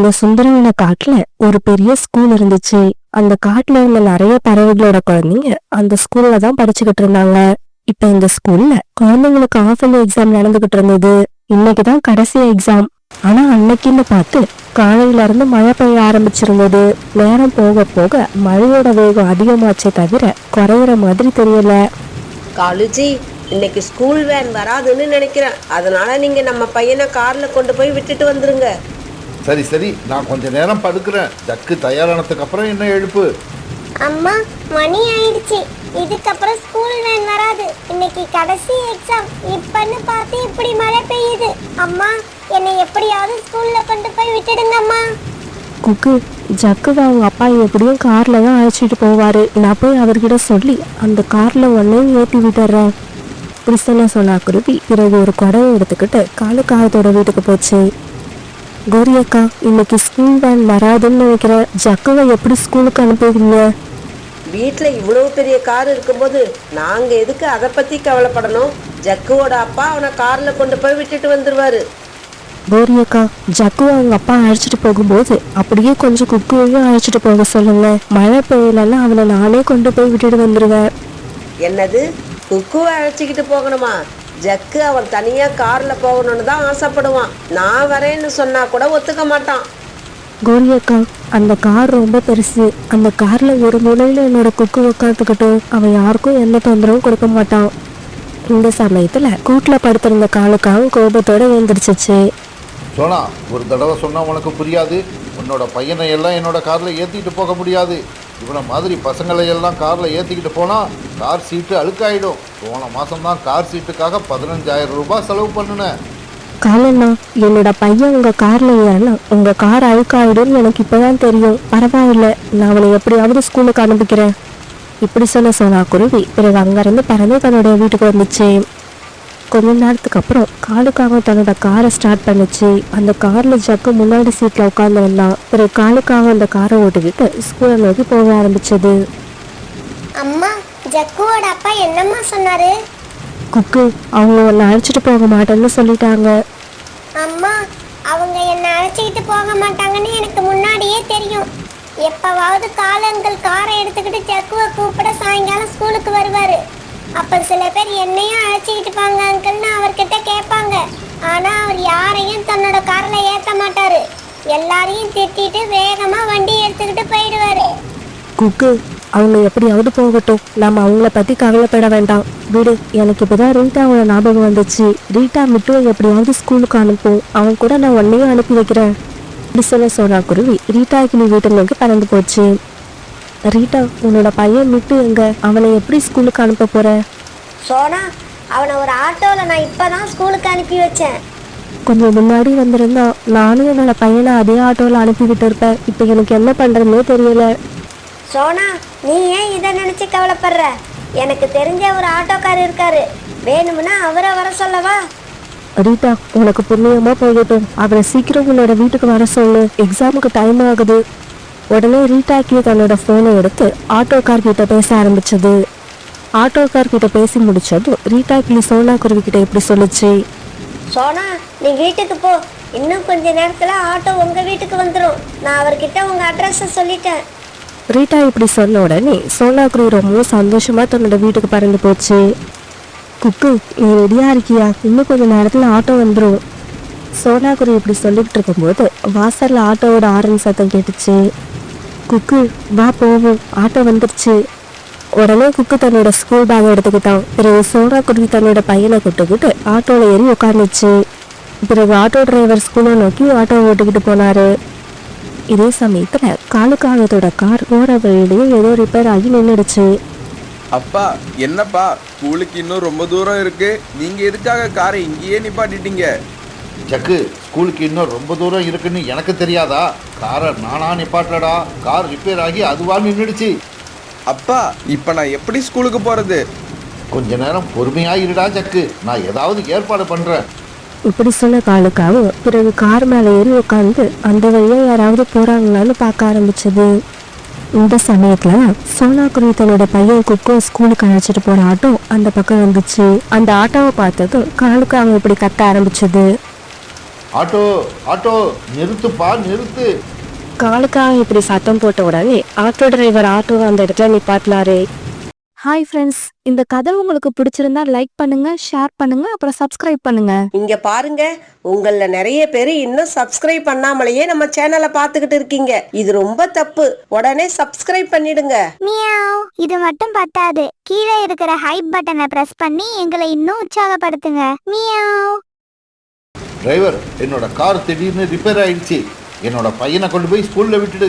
அந்த சுந்தரவன காட்டுல ஒரு பெரிய ஸ்கூல் இருந்துச்சு. அந்த காட்டுல இருந்த நிறைய பறவைகளோட குழந்தைங்க அந்த ஸ்கூல்ல தான் படிச்சுக்கிட்டு இருந்தாங்க. இப்ப இந்த ஸ்கூல்ல குழந்தைங்களுக்கு ஆஃபர்லி எக்ஸாம் நடந்துகிட்டு இருந்தது. இன்னைக்குதான் கடைசி எக்ஸாம். ஆனா அன்னைக்குன்னு பார்த்து காலையில இருந்து மழை பெய்ய ஆரம்பிச்சிருந்தது. நேரம் போக போக மழையோட வேகம் அதிகமாச்சே தவிர குறையிற மாதிரி தெரியல. காலுஜி, இன்னைக்கு ஸ்கூல் வேன் வராதுன்னு நினைக்கிறேன். அதனால நீங்க நம்ம பையனை கார்ல கொண்டு போய் விட்டுட்டு வந்துருங்க. சரி சரி, நான் கொஞ்ச நேரம் படுக்கிறேன். ஜக்கு தயாரானதுக்கு அப்புறம் என்ன எழுப்பு. அம்மா, மணி ஆயிடுச்சு. இதுக்கப்புறம் ஸ்கூல் வேன் வராது. இன்னைக்கு கடைசி எக்ஸாம். இப்பன்னு பார்த்து இப்படி மழை பெய்யுது. அம்மா, என்னை எப்படியாவது ஸ்கூல்ல கொண்டு போய் விட்டுடுங்க அம்மா. குக்கு, ஜக்குவை அவங்க அப்பா எப்படியும் கார்ல தான் அழைச்சிட்டு போவாரு. நான் போய் அவர்கிட்ட சொல்லி அந்த கார்ல ஒன்னையும் ஏற்றி விட்டுறேன். இப்படி சொன்னா குருவி பிறகு ஒரு குடையை எடுத்துக்கிட்டு காலுக்காகத்தோட வீட்டுக்கு போச்சு. கோரி அக்கா, இன்னைக்கு ஸ்கூல் வேன் வராதுன்னு நினைக்கிறேன். ஜக்குவை எப்படி ஸ்கூலுக்கு அனுப்புவீங்க? வீட்டுல இவ்வளவு பெரிய கார் இருக்கும்போது நாங்க எதுக்கு அதை பத்தி கவலைப்படணும்? ஜக்குவோட அப்பா அவனை கார்ல கொண்டு போய் விட்டுட்டு வந்துருவாரு. கோரி அக்கா, ஜக்குவை அவங்க அப்பா அழைச்சிட்டு போகும்போது அப்படியே கொஞ்சம் குக்குவையும் அழைச்சிட்டு போக சொல்லுங்க. மழை பெய்யலன்னா அவனை நானே கொண்டு போய் விட்டுட்டு வந்துருவேன். என்னது, குக்குவை அழைச்சிக்கிட்டு போகணுமா? ஜக்கு அவன் தனியா கார்ல போகணும்னு தான் ஆசைப்படுவான். நான் வரேன்னு சொன்னா கூட ஒத்துக்க மாட்டான். கோரி அக்கா, அந்த கார் ரொம்ப பெருசு. அந்த கார்ல ஒரு மூலையில என்னோட குக்கு உட்காந்துக்கிட்டும் அவன் யாருக்கும் எந்த தொந்தரவும் கொடுக்க மாட்டான். இந்த சமயத்துல கூட்டுல படுத்திருந்த காலுக்காவும் கோபத்தோட எழுந்திரிச்சிச்சு. சோனா, ஒரு தடவை சொன்னா உனக்கு புரியாது. உன்னோட பையனை எல்லாம் என்னோட கார்ல ஏத்திட்டு போக முடியாது. இவனை மாதிரி பசங்களை எல்லாம் கார்ல ஏத்திக்கிட்டு போனா கார் சீட்டு அழுக்காயிடும். போன மாசம்தான் கார் சீட்டுக்காக 15,000 ரூபாய் செலவு பண்ணினேன். காலண்ணா, என்னோட பையன் உங்க கார்ல ஏறினா உங்க கார் அழுக்காயிடும்னு எனக்கு இப்பதான் தெரியும். பரவாயில்ல, நான் அவனை எப்படியாவது ஸ்கூலுக்கு அனுப்பிக்கிறேன். இப்படி சொன்னா குருவி பிறகு அங்கிருந்து பறந்து தன்னோட வீட்டுக்கு வந்துச்சு. கொஞ்ச நேரத்துக்கு அப்புறம் காலுக்காக தன்னோட காரை ஸ்டார்ட் பண்ணுச்சு. அந்த கார்ல ஜக்கு முன்னாடி சீட்ல உட்கார்ந்து வந்தான். பிறகு காலுக்காக அந்த காரை ஓட்டிக்கிட்டு ஸ்கூலை நோக்கி போக ஆரம்பிச்சது. அம்மா, ஜக்குவோட அப்பா என்னம்மா சொன்னாரு? குக்கு, அவங்க உன்னை அழைச்சிட்டு போக மாட்டேன்னு சொல்லிட்டாங்க. அம்மா, அவங்க என்னை அழைச்சிக்கிட்டு போக மாட்டாங்கன்னு எனக்கு முன்னாடியே தெரியும். எப்பவாவது காலங்கள் காரை எடுத்துக்கிட்டு ஜக்குவை கூப்பிட சாயங்காலம் ஸ்கூலுக்கு வருவாரு. அப்ப சில பேர் என்னையும் அழைச்சிக்கிட்டு போங்க அங்கிள்னு அவர்கிட்ட கேட்பாங்க. ஆனா அவர் யாரையும் தன்னோட கார்ல ஏற்ற மாட்டாரு. எல்லாரையும் திட்டிட்டு வேகமா வண்டி எடுத்துக்கிட்டு போயிடுவாரு. குக்கு, அவங்க எப்படியாவது போகட்டும். நம்ம அவங்கள பத்தி கவலைப்பட வேண்டாம். விடு, எனக்கு இப்பதான் ரீட்டாவோட ஞாபகம் வந்துச்சு. ரீட்டா மட்டும் எப்படியாவது ஸ்கூலுக்கு அனுப்பும். அவன் கூட நான் உன்னையும் அனுப்பி வைக்கிறேன். இப்படி சொன்னா குருவி ரீட்டா கிளி வீட்டு நோக்கி பறந்து போச்சு. ரீட்டா, உன்னோட பையன் மிட்டு எங்க? அவனை எப்படி ஸ்கூலுக்கு அனுப்ப போற? சோனா, அவனை ஒரு ஆட்டோல நான் இப்பதான் ஸ்கூலுக்கு அனுப்பி வச்சேன். கொஞ்சம் முன்னாடி வந்திருந்தா நானும் என்னோட பையனை அதே ஆட்டோல அனுப்பிக்கிட்டு இருப்பேன். இப்ப எனக்கு என்ன பண்றதுன்னே தெரியல. சோனா, நீ ஏன் இதை நினைச்சு கவலைப்படுற? எனக்கு தெரிஞ்ச ஒரு ஆட்டோக்கார் இருக்காரு. வேணும்னா அவரை வர சொல்லவா? ரீட்டா, உனக்கு புண்ணியமா போகட்டும். அவரை சீக்கிரம் உன்னோட வீட்டுக்கு வர சொல்லு. எக்ஸாமுக்கு டைம் ஆகுது. உடனே ரீட்டாக்கி தன்னோட போனை எடுத்து ஆட்டோக்கார் கிட்ட பேச ஆரம்பிச்சது. ஆட்டோக்கார் கிட்ட பேசி முடிச்சதும் ரீட்டாக்கி சோனா குருவி கிட்ட இப்படி சொல்லுச்சு. சோனா, நீ வீட்டுக்கு போ. இன்னும் கொஞ்ச நேரத்துல ஆட்டோ உங்க வீட்டுக்கு வந்துடும். நான் அவர்கிட்ட உங்க அட்ரஸ சொல்லிட்டேன். ரீட்டா இப்படி சொன்ன உடனே சோனா குருவி ரொம்ப சந்தோஷமா தன்னோட வீட்டுக்கு பறந்து போச்சு. குக்கு, நீ ரெடியா இருக்கியா? இன்னும் கொஞ்ச நேரத்துல ஆட்டோ வந்துடும். சோனா குருவி இப்படி சொல்லிட்டு இருக்கும்போது வாசல்ல ஆட்டோவோட ஆரன் சத்தம் கேட்டுச்சு. குக்கு, வா போவோம், ஆட்டோ வந்துருச்சு. உடனே குக்கு தன்னோட ஸ்கூல் பேக் எடுத்துக்கிட்டான். பிறகு சோனா குருவி தன்னோட பையனை கூட்டுக்கிட்டு ஆட்டோல ஏறி உட்காந்துச்சு. பிறகு ஆட்டோ டிரைவர் ஸ்கூலை நோக்கி ஆட்டோ ஓட்டிக்கிட்டு போனாரு. இதே சமயத்துல காலுக்காகத்தோட கார் போற வழியிலேயே ஏதோ ரிப்பேர் ஆகி நின்றுடுச்சு. அப்பா, என்னப்பா, ஸ்கூலுக்கு இன்னும் ரொம்ப தூரம் இருக்கு. நீங்க எதுக்காக காரை இங்கேயே நிப்பாட்டிட்டீங்க? ஜக்கு, ஸ்கூலுக்கு இன்னும் ரொம்ப தூரம் இருக்குன்னு எனக்கு தெரியாதா? காரை நானா நிப்பாட்டடா. கார் ரிப்பேர் ஆகி அதுவா நின்றுடுச்சு. அப்பா, இப்ப நான் எப்படி ஸ்கூலுக்கு போறது? கொஞ்ச நேரம் பொறுமையா இருடா ஜக்கு, நான் ஏதாவது ஏற்பாடு பண்றேன். இப்படி சொன்ன காலுக்காவும் பிறகு கார் மேல ஏறி உட்காந்து அந்த வழியா யாராவது போறாங்களான்னு பார்க்க ஆரம்பிச்சது. இந்த சமயத்துல சோனா குருவி தன்னோட பையன் குக்கும் ஸ்கூலுக்கு அழைச்சிட்டு போற ஆட்டோ அந்த பக்கம் வந்துச்சு. அந்த ஆட்டோவை பார்த்ததும் காலுக்காவும் இப்படி கத்த ஆரம்பிச்சது. ஆட்டோ ஆட்டோ நிறுத்துப்பா நிறுத்து. காலுக்காக இப்படி சத்தம் போட்ட உடனே ஆட்டோ டிரைவர் ஆட்டோ அந்த இடத்துல நிப்பாட்டினாரு. ஹாய் ஃப்ரெண்ட்ஸ், இந்த கதை உங்களுக்கு பிடிச்சிருந்தா லைக் பண்ணுங்க, ஷேர் பண்ணுங்க, அப்புறம் சப்ஸ்கிரைப் பண்ணுங்க. இங்க பாருங்க, உங்கள நிறைய பேர் இன்னும் சப்ஸ்கிரைப் பண்ணாமலேயே நம்ம சேனலை பார்த்துக்கிட்டு இருக்கீங்க. இது ரொம்ப தப்பு. உடனே சப்ஸ்கிரைப் பண்ணிடுங்க. மியாவ். இது மட்டும் பத்தாது, கீழே இருக்கிற ஹைப் பட்டனை பிரஸ் பண்ணி எங்களை இன்னும் உற்சாகப்படுத்துங்க. மியாவ். டிரைவர், என்னோட கார் திடீர்னு ரிப்பேர் ஆயிடுச்சு. என்னோட பையனை கொண்டு போய் ஸ்கூல்ல விட்டுடு.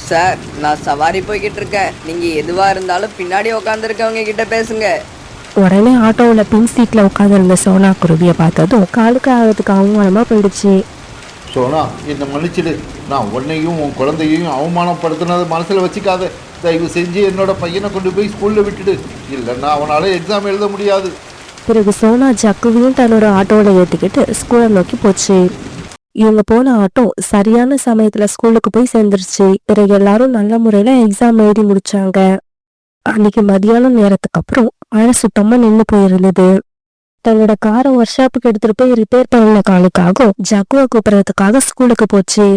சார், நான் சவாரி போய்கிட்டு இருக்கேன். நீங்க எதுவா இருந்தாலும் பின்னாடி உட்காந்துருக்கவங்க கிட்ட பேசுங்க. உடனே ஆட்டோவில் பின் சீட்ல உட்காந்துருந்த சோனா குருவியை பார்த்ததும் காலுக்கு ஆகிறதுக்கு அவமானமா போயிடுச்சு. சோனா, என்னை மன்னிச்சிடு. நான் உன்னையும் உன் குழந்தையையும் அவமானப்படுத்தினதை மனசில் வச்சுக்காத. தயவு செஞ்சு என்னோட பையனை கொண்டு போய் ஸ்கூலில் விட்டுடு. இல்லைன்னா அவனால் எக்ஸாம் எழுத முடியாது. பிறகு சோனா ஜக்குவையும் தன்னோட ஆட்டோவில் ஏற்றிக்கிட்டு ஸ்கூலை நோக்கி போச்சு. இவங்க போன ஆட்டோ சரியான சமயத்துல ஸ்கூலுக்கு போய் சேர்ந்துருச்சு. பிறகு எல்லாரும் நல்ல முறையில எக்ஸாம் எழுதி முடிச்சாங்க. அன்னைக்கு மதியானம் நேரத்துக்கு அப்புறம் மழை சுத்தமா நின்று போயிருந்தது. தன்னோட காரை ஒர்க் ஷாப்புக்கு எடுத்துட்டு போய் ரிப்பேர் பண்ண காலுக்காக ஜக்குவை கூப்பிடறதுக்காக ஸ்கூலுக்கு போச்சு.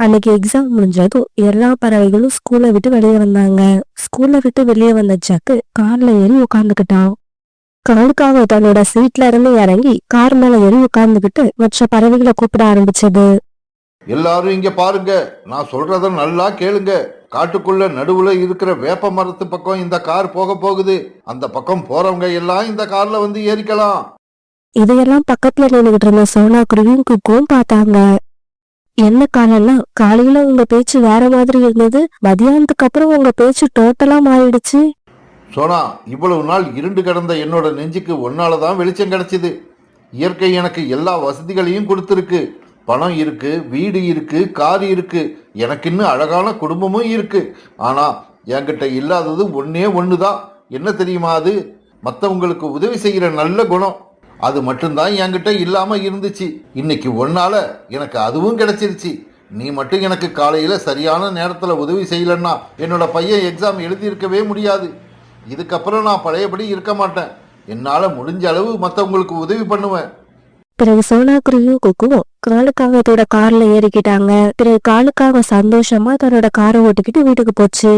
அன்னைக்கு எக்ஸாம் முடிஞ்சதும் எல்லா பறவைகளும் ஸ்கூலை விட்டு வெளியே வந்தாங்க. ஸ்கூலை விட்டு வெளியே வந்த ஜக்கு கார்ல ஏறி உட்காந்துக்கிட்டான். காலுக்காக தன்னோட சீட்ல இருந்து இறங்கி கார் மேல ஏறி உட்கார்ந்துகிட்டு மற்ற பறவைகளை கூப்பிட ஆரம்பிச்சது. எல்லாரும் இங்க பாருங்க, நான் சொல்றத நல்லா கேளுங்க. காட்டுக்குள்ள நடுவுல இருக்கிற வேப்ப மரத்து பக்கம் இந்த கார் போக போகுது. அந்த பக்கம் போறவங்க எல்லாம் இந்த கார்ல வந்து ஏறிக்கலாம். இதையெல்லாம் பக்கத்துல நின்றுகிட்டு இருந்த சோனா குருவியும் குக்கும் பார்த்தாங்க. என்ன காரணம்னா, காலையில உங்க பேச்சு வேற மாதிரி இருந்தது, மதியானத்துக்கு அப்புறம் உங்க பேச்சு டோட்டலா மாறிடுச்சு. சோனா, இவ்வளவு நாள் இருண்டு கிடந்த என்னோட நெஞ்சுக்கு ஒன்னாலதான் வெளிச்சம் கிடைச்சிது. இயற்கை எனக்கு எல்லா வசதிகளையும் கொடுத்துருக்கு. பணம் இருக்கு, வீடு இருக்கு, கார் இருக்கு, எனக்கு இன்னும் அழகான குடும்பமும் இருக்கு. ஆனா என்கிட்ட இல்லாதது ஒன்னே ஒண்ணுதான். என்ன தெரியுமா? அது மற்றவங்களுக்கு உதவி செய்யற நல்ல குணம். அது மட்டும்தான் என்கிட்ட இல்லாம இருந்துச்சு. இன்னைக்கு ஒன்னால எனக்கு அதுவும் கிடைச்சிருச்சு. நீ மட்டும் எனக்கு காலையில சரியான நேரத்துல உதவி செய்யலன்னா என்னோட பையன் எக்ஸாம் எழுதியிருக்கவே முடியாது. இதுக்கப்புறம் நான் பழையபடி இருக்க மாட்டேன். என்னால முடிஞ்ச அளவு மற்றவங்களுக்கு உதவி பண்ணுவேன். பிறகு சோனா குருவியும் குக்குவும் காலுக்காக அதோட கார்ல ஏறிக்கிட்டாங்க. பிறகு காலுக்காக சந்தோஷமா தன்னோட காரை ஓட்டிக்கிட்டு வீட்டுக்கு போச்சு.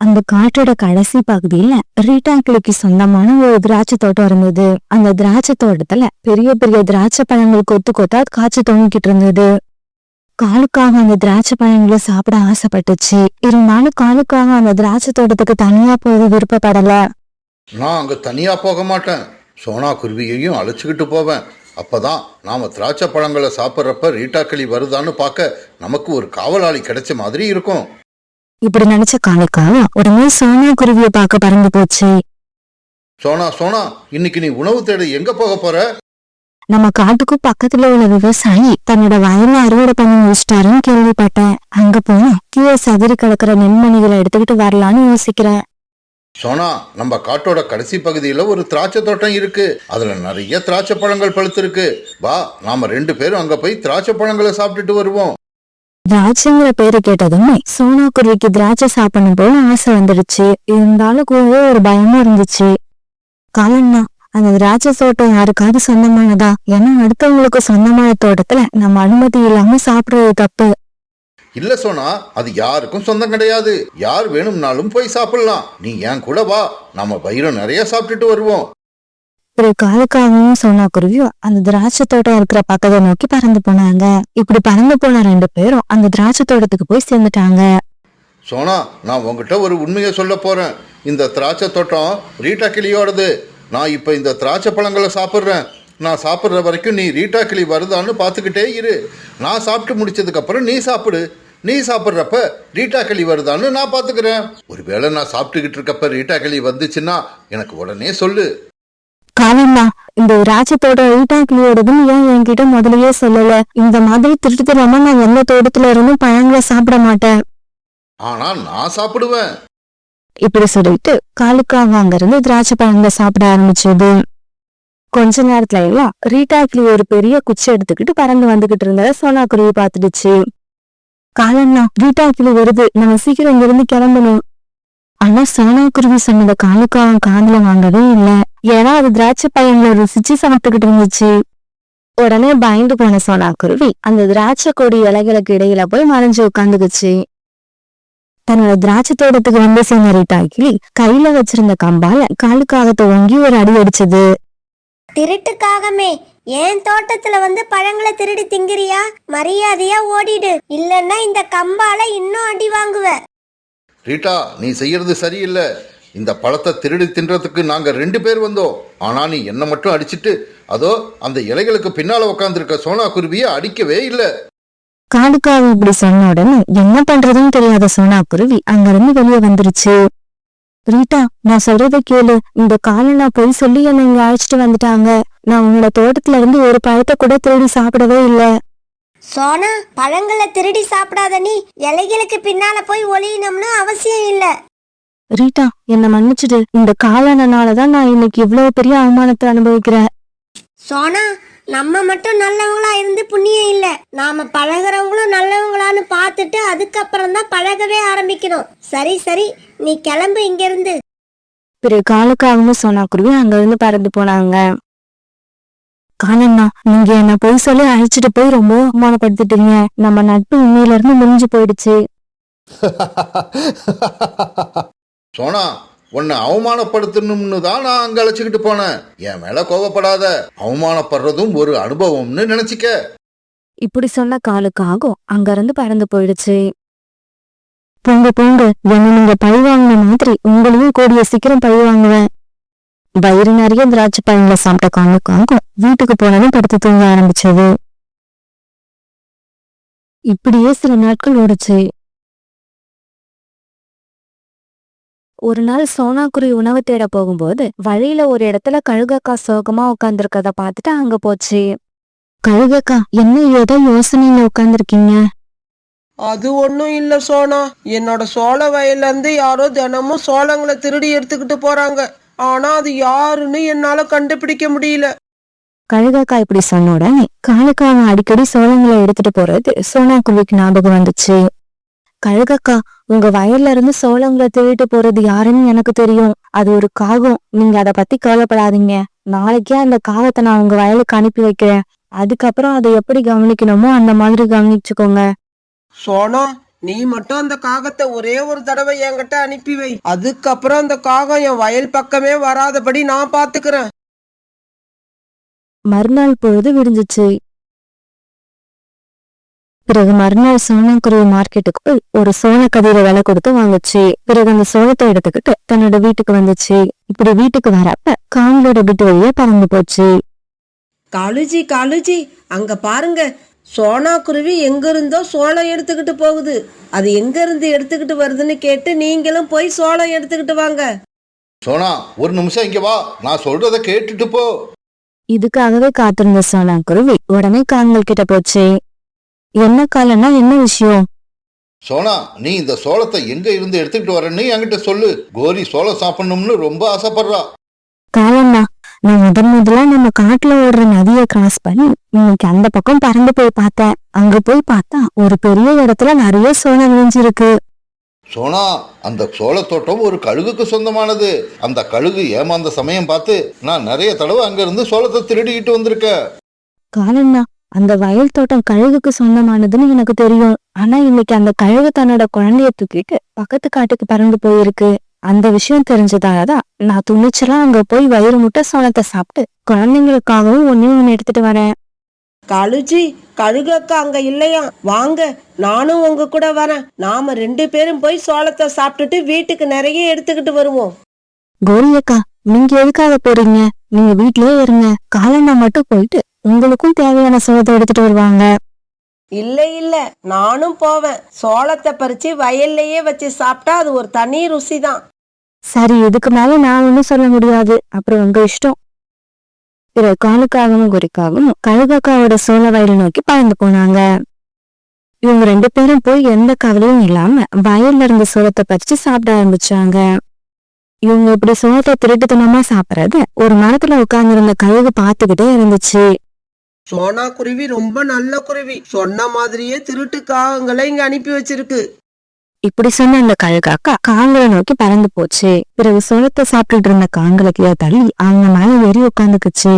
அந்த காட்டோட கடைசி பகுதியில ரீட்டா கிளிக்கு சொந்தமான ஒரு திராட்சை தோட்டம் இருந்தது. அந்த திராட்சை தோட்டத்துல பெரிய பெரிய திராட்சை பழங்கள் கொத்து கொத்தா காய்ச்சி தொங்கிக்கிட்டு இருந்தது. காலுக்காக அந்த திராட்சை பழங்களை சாப்பிட ஆசைப்பட்டுச்சு. இருந்தாலும் காலுக்காக அந்த திராட்சை தோட்டத்துக்கு தனியா போக விருப்பப்படல. நான் அங்க தனியா போக மாட்டேன். சோனா குருவியையும் அழைச்சிக்கிட்டு போவேன். அப்பதான் நாம திராட்சை பழங்களை சாப்பிட்றப்ப ரீட்டா கிளி வருதான்னு பார்க்க நமக்கு ஒரு காவலாளி கிடைச்ச மாதிரி இருக்கும். இப்படி நினைச்ச காலுக்காக உடனே சோனா குருவியை பார்க்க பறந்து போச்சு. சோனா சோனா, இன்னைக்கு நீ உணவு தேட எங்க போக போற? நம்ம காட்டுக்கும் பக்கத்துல உள்ள விவசாயி தன்னோட வயல்ல அறுவடை பண்ணி முடிச்சிட்டாருன்னு கேள்விப்பட்டேன். அங்க போனா கீழே சதுரி கிடக்குற நெல்மணிகளை எடுத்துக்கிட்டு வரலான்னு யோசிக்கிறேன். சோனா, நம்ம காட்டோட கடைசி பகுதியில ஒரு திராட்சை தோட்டம் இருக்கு. அதுல நிறைய திராட்சை பழங்கள் பழுத்திருக்கு. வா, நாம 2 பேரும் அங்க போய் திராட்சை பழங்களை சாப்பிட்டுட்டு வருவோம். திராட்சைங்கிற பேரு கேட்டதுமே சோனா குருவிக்கு திராட்சை சாப்பிடணும் போல ஆசை வந்துடுச்சு. இருந்தாலும் கூடவே ஒரு பயமும் இருந்துச்சு. காலன்னா அந்த திராட்சை தோட்டம் யாருக்காவது சொந்தமானதா? ஏன்னா அடுத்தவங்களுக்கு சொந்தமான தோட்டத்துல நம்ம அனுமதி இல்லாம சாப்பிடுறது தப்பு. இல்ல சோனா, அது யாருக்கும் சொந்தம் கிடையாது. யார் வேணும்னாலும் போய் சாப்பிடலாம். நீ என் கூட வா, நாம வயிறு நிறைய சாப்பிட்டுட்டு வருவோம். ஒரு காலுக்காகவும் சோனா குருவியும் அந்த திராட்சை தோட்டம் இருக்கிற பக்கத்தை நோக்கி பறந்து போனாங்க. இப்படி பறந்து போன 2 பேரும் அந்த திராட்சை தோட்டத்துக்கு போய் சேர்ந்துட்டாங்க. சோனா, நான் உங்ககிட்ட ஒரு உண்மையை சொல்ல போறேன். இந்த திராட்சை தோட்டம் ரீட்டா கிளியோடது. நான் இப்ப இந்த திராட்சை பழங்களை சாப்பிட்றேன். நான் சாப்பிட்ற வரைக்கும் நீ ரீட்டா கிளி வருதான்னு பார்த்துக்கிட்டே இரு. நான் சாப்பிட்டு முடிச்சதுக்கு அப்புறம் நீ சாப்பிடு. நீ சாப்பிட்றப்ப ரீட்டா கிளி வருதான்னு நான் பார்த்துக்கிறேன். ஒருவேளை நான் சாப்பிட்டுக்கிட்டு இருக்கப்ப ரீட்டா கிளி வந்துச்சுன்னா எனக்கு உடனே சொல்லு. காலம்மா, இந்த திராட்சை தோட்டம் ரீட்டா கிளியோடதுன்னு ஏன் என்கிட்ட முதலையே சொல்லல? இந்த மாதிரி திருட்டுத்தனமா நான் எந்த தோட்டத்துல இருந்தும் பழங்களை சாப்பிட மாட்டேன். ஆனா நான் சாப்பிடுவேன். இப்படி சொல்லிட்டு காலுக்காக அங்கிருந்து திராட்சை பழங்களை சாப்பிட ஆரம்பிச்சது. கொஞ்ச நேரத்துல எல்லாம் ரீட்டா கிளி ஒரு பெரிய குச்சி எடுத்துக்கிட்டு பறந்து வந்துகிட்டு இருந்தத சோனா குருவி பார்த்துடுச்சு. காலம்னா, ரீட்டா கிளி வருது, நம்ம சீக்கிரம் இங்கிருந்து கிளம்பணும். ஆனா சோனா குருவி சொன்னத காலுக்காவும் காதுல வாங்கவே இல்ல. ஏன்னா அது திராட்சை பழங்களை ருசிச்சு சாப்பிட்டுக்கிட்டு இருந்துச்சு. உடனே பயந்து போன சோனா குருவி அந்த திராட்சை கொடி இலைகளுக்கு இடையில போய் மறைஞ்சு உட்காந்துக்குச்சு. தன்னோட திராட்சை தோட்டத்துக்கு வந்து சேர்ந்த ரீட்டா கிளி கையில வச்சிருந்த கம்பால காலுக்காகத்தை ஓங்கி ஒரு அடி அடிச்சது. திருட்டுக்காகமே என் தோட்டத்துல வந்து பழங்களை திருடி திங்கிறியா? மரியாதையா ஓடிடு, இல்லன்னா இந்த கம்பால இன்னும் அடி வாங்குவ. ரீட்டா, நீ செய்யறது சரியில்லை. இந்த பழத்தை திருடி தின்றதுக்கு நாங்க 2 பேர் வந்தோம். ஆனா நீ என்ன மட்டும் அடிச்சிட்டு அதோ அந்த இலைகளுக்கு பின்னால உட்காந்துருக்க சோனா குருவியை அடிக்கவே இல்லை. காலுக்காக இப்படி சொன்ன உடனே என்ன பண்றதுன்னு தெரியாத சோனா குருவி அங்கிருந்து வெளியே வந்துருச்சு. ரீட்டா, நான் சொல்றத கேளு. இந்த காலனா போய் சொல்லி என்னை இங்க அழைச்சிட்டு வந்துட்டாங்க. நான் உன்னோட தோட்டத்துல இருந்து ஒரு பழத்தை கூட திருடி சாப்பிடவே இல்லை. சோனா, பழங்களை திருடி சாப்பிடாத நீ. இலைகளுக்கு பின்னால போய் ஒளியணும்னு அவசியம் இல்ல. ரீட்டா, என்ன மன்னிச்சிடு. இந்த காலனாலதான் நான் இன்னைக்கு இவ்வளவு பெரிய அவமானத்தை அனுபவிக்கிறேன். சோனா, நம்ம மட்டும் நல்லவங்களா இருந்து புண்ணியம் இல்ல. நாம பழகிறவங்களும் நல்லவங்களான்னு பார்த்துட்டு அதுக்கப்புறம் தான் பழகவே ஆரம்பிக்கணும். சரி சரி, நீ கிளம்பு இங்க இருந்து. பிறகு காலுக்காகவும் சோனா குருவி அங்க இருந்து பறந்து போனாங்க. காலண்ணா, நீங்க என்ன போய் சொல்லி அழைச்சிட்டு போய் ரொம்ப அவமானப்படுத்திட்டீங்க. நம்ம நட்பு உண்மையில இருந்து முடிஞ்சு போயிடுச்சு. சோனா, உன்னை அவமானப்படுத்தணும்னு தான் நான் அங்க அழைச்சிக்கிட்டு போனேன். என் மேல கோவப்படாத. அவமானப்படுறதும் ஒரு அனுபவம்னு நினைச்சிக்க. இப்படி சொன்ன காலுக்காகும் அங்க இருந்து பறந்து போயிடுச்சு. போங்க போங்க, என்ன நீங்க பழி வாங்கின மாதிரி உங்களையும் கூடிய சீக்கிரம் பழி வாங்குவேன். வயிறு நிறைய திராட்சை பழங்களை சாப்பிட்ட காலுக்காகும் வீட்டுக்கு போனதும் படுத்து தூங்க ஆரம்பிச்சது. இப்படியே சில நாட்கள் ஓடுச்சு. ஒரு நாள் சோனா குருவி உணவு தேட போகும்போது வழியில ஒரு இடத்துல கழுகக்கா சோகமா உட்காந்துருக்கத பார்த்துட்டு அங்க போச்சு. கழுகக்கா, என்ன ஏதோ யோசனையில உட்காந்துருக்கீங்க? அது ஒன்றும் இல்லை சோனா. என்னோட சோள வயல்ல இருந்து யாரோ தினமும் சோளங்களை திருடி எடுத்துக்கிட்டு போறாங்க. ஆனா அது யாருன்னு என்னால கண்டுபிடிக்க முடியல. கழுகக்கா இப்படி சொன்ன உடனே காலுக்காக அடிக்கடி சோளங்களை எடுத்துட்டு போறது சோனா குருவிக்கு ஞாபகம் வந்துச்சு. கழுகக்கா, உங்க வயல்ல இருந்து சோளங்களை திருட்டு போறது யாருன்னு எனக்கு தெரியும். அது ஒரு காகம். நீங்க அத பத்தி கவலைப்படாதீங்க. நாளைக்கே அந்த காகத்தை நான் உங்க வயலுக்கு அனுப்பி வைக்கிறேன். அதுக்கப்புறம் அதை எப்படி கவனிக்கணுமோ அந்த மாதிரி கவனிச்சுக்கோங்க. சோனா, நீ மட்டும் அந்த காகத்தை ஒரே ஒரு தடவை என்கிட்ட அனுப்பி வை. அதுக்கப்புறம் அந்த காகம் என் வயல் பக்கமே வராதபடி நான் பாத்துக்கிறேன். மறுநாள் பொழுது விடிஞ்சிச்சு. பிறகு மறுநாள் சோனாக்குருவி மார்க்கெட்டுக்கு போய் ஒரு சோள கதிரை விலை கொடுத்து வாங்குச்சு. பிறகு அந்த சோளத்தை எடுத்துக்கிட்டு தன்னோட வீட்டுக்கு வந்துச்சு. இப்படி வீட்டுக்கு வரப்ப காங்களோட வீட்டு வழியே பறந்து போச்சு. காலுஜி காலுஜி, அங்க பாருங்க, சோனா குருவி எங்க இருந்தோ சோளம் எடுத்துக்கிட்டு போகுது. அது எங்க இருந்து எடுத்துக்கிட்டு வருதுன்னு கேட்டு நீங்களும் போய் சோளம் எடுத்துக்கிட்டு வாங்க. சோனா, ஒரு நிமிஷம் இங்க வா. நான் சொல்றத கேட்டுட்டு போ. இதுக்காகவே காத்திருந்த சோனாக்குருவி உடனே காங்கள் கிட்ட போச்சு. என்ன காலன்னா, என்ன விஷயம்? சோனா, நீ இந்த சோளத்தை எங்க இருந்து எடுத்துக்கிட்டு வரேன்னு என்கிட்ட சொல்லு. கோரி சோளம் சாப்பிடணும்னு ரொம்ப ஆசைப்படுறா. காலண்ணா, நான் முதல்ல நம்ம காட்டுல ஓடுற நதியை கிராஸ் பண்ணி இன்னைக்கு அந்த பக்கம் பறந்து போய் பார்த்தேன். அங்க போய் பார்த்தா ஒரு பெரிய இடத்துல நிறைய சோளம் விளைஞ்சிருக்கு. சோனா, அந்த சோளத்தோட்டம் ஒரு கழுகுக்கு சொந்தமானது. அந்த கழுகு ஏமாந்த சமயம் பார்த்து நான் நிறைய தடவை அங்க இருந்து சோளத்தை திருடிக்கிட்டு வந்திருக்கேன். காலண்ணா, அந்த வயல் தோட்டம் கழுகுக்கு சொந்தமானதுன்னு எனக்கு தெரியும். ஆனா இன்னைக்கு அந்த கழுகு தன்னோட குழந்தைய தூக்கிட்டு பக்கத்து காட்டுக்கு பறந்து போயிருக்கு. அந்த விஷயம் தெரிஞ்சதாலதான் நான் துணிச்சலா அங்க போய் வயிறு முட்டை சோளத்தை சாப்பிட்டு குழந்தைங்களுக்காகவும் ஒன்னு எடுத்துட்டு வரேன். காலுஜி, கழுகக்கா அங்க இல்லையா? வாங்க, நானும் உங்க கூட வரேன். நாம 2 பேரும் போய் சோளத்தை சாப்பிட்டுட்டு வீட்டுக்கு நிறைய எடுத்துக்கிட்டு வருவோம். கோரியக்கா, நீங்க எதுக்காக போறீங்க? நீங்க வீட்லயே இருங்க. காலண்ணா மட்டும் போயிட்டு உங்களுக்கும் தேவையான சோளத்தை எடுத்துட்டு வருவாங்க. இல்ல இல்ல, நானும் போவேன். சோளத்தை பறிச்சு வயல்லையே வச்சு சாப்பிட்டா அது ஒரு தனி ருசி தான். சரி, இதுக்கு மேல நான் ஒன்னும் சொல்ல முடியாது. அப்புறம் உங்க இஷ்டம். பிறகு காலுக்காகவும் குறிக்காகவும் கழுகக்காவோட சோள வயலை நோக்கி பறந்து போனாங்க. இவங்க 2 பேரும் போய் எந்த கவலையும் இல்லாம வயல்ல இருந்து சோளத்தை பறிச்சு சாப்பிட ஆரம்பிச்சாங்க. இவங்க இப்படி சோளத்தை திருட்டுத்தனமா சாப்பிடறத ஒரு மரத்துல உட்கார்ந்திருந்த கழுகு பார்த்துக்கிட்டே இருந்துச்சு. சோனா குருவி ரொம்ப நல்ல குருவி. சொன்ன மாதிரியே திருட்டு காகங்களை இங்க அனுப்பி வச்சிருக்கு. இப்படி சொன்ன அந்த கழுகாக்கா காங்களை நோக்கி பறந்து போச்சு. பிறகு சோளத்தை சாப்பிட்டுட்டு இருந்த காங்களுக்கு தள்ளி அவங்க மேல ஏறி உட்காந்துக்குச்சு.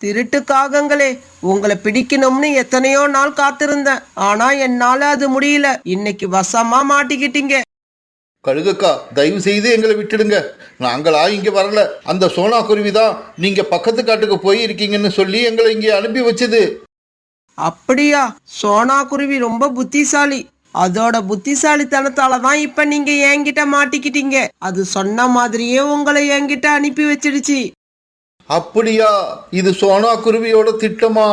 திருட்டு காகங்களே, உங்களை பிடிக்கணும்னு எத்தனையோ நாள் காத்திருந்தேன். ஆனா என்னால அது முடியல. இன்னைக்கு வசமா மாட்டிக்கிட்டீங்க. கழுகக்கா, தயவு செய்து எங்களை விட்டுடுங்க. நாங்களா இங்க வரல. அந்த சோனா குருவி தான் நீங்க பக்கத்து காட்டுக்கு போய் இருக்கீங்கன்னு சொல்லி எங்களை இங்கே அனுப்பி வச்சது. அப்படியா? சோனா குருவி ரொம்ப புத்திசாலி. அதோட புத்திசாலித்தனத்தாலதான் இப்ப நீங்க என்கிட்ட மாட்டிக்கிட்டீங்க. அது சொன்ன மாதிரியே உங்களை என்கிட்ட அனுப்பி வச்சிடுச்சு. அப்படியா? இது சோனா குருவியோட திட்டமா?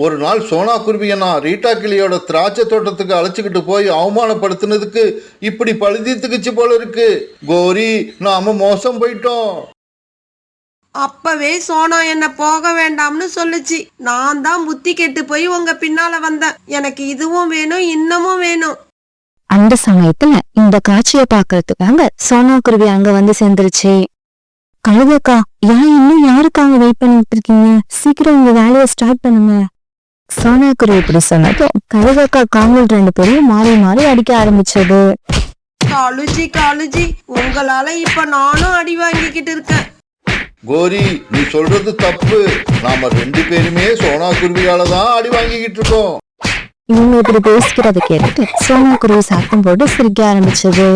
ஒரு நாள் சோனா குருவியை நான் ரீட்டா கிளியோட திராட்சை தோட்டத்துக்கு அழைச்சிக்கிட்டு போய் அவமானப்படுத்தினதுக்கு இப்படி பழுதித்துக்குச்சு போல இருக்கு. கோரி, நாம மோசம் போயிட்டோம். அப்பவே சோனா என்ன போக வேண்டாம்னு சொல்லுச்சு. நான் தான் புத்தி கெட்டு போய் உங்க பின்னால வந்தேன். எனக்கு இதுவும் வேணும், இன்னமும் வேணும். அந்த சமயத்துல இந்த காட்சியை பாக்குறதுக்காக சோனா குருவி அங்க வந்து சேர்ந்துருச்சு. கழுகக்கா, ஏன் இன்னும் யாருக்காக வெயிட் பண்ணிட்டு இருக்கீங்க? சீக்கிரம் உங்க வேலையை ஸ்டார்ட் பண்ணுங்க. சோனா குருவி இப்படி சொன்னதும் கழுகக்கா காங்கள் 2 பேரையும் மாறி மாறி அடிக்க ஆரம்பிச்சது. காலுஜி காலுஜி, உங்களால இப்ப நானும் அடி வாங்கிக்கிட்டு இருக்கேன். கோரி, நீ சொல்றது தப்பு. நாம 2 பேருமே சோனா குருவியால தான் அடி வாங்கிக்கிட்டு இருக்கோம். இவங்க இப்படி பேசிக்கிறத கேட்டுட்டு சோனா குருவி சத்தம் போட்டு சிரிக்க ஆரம்பிச்சது.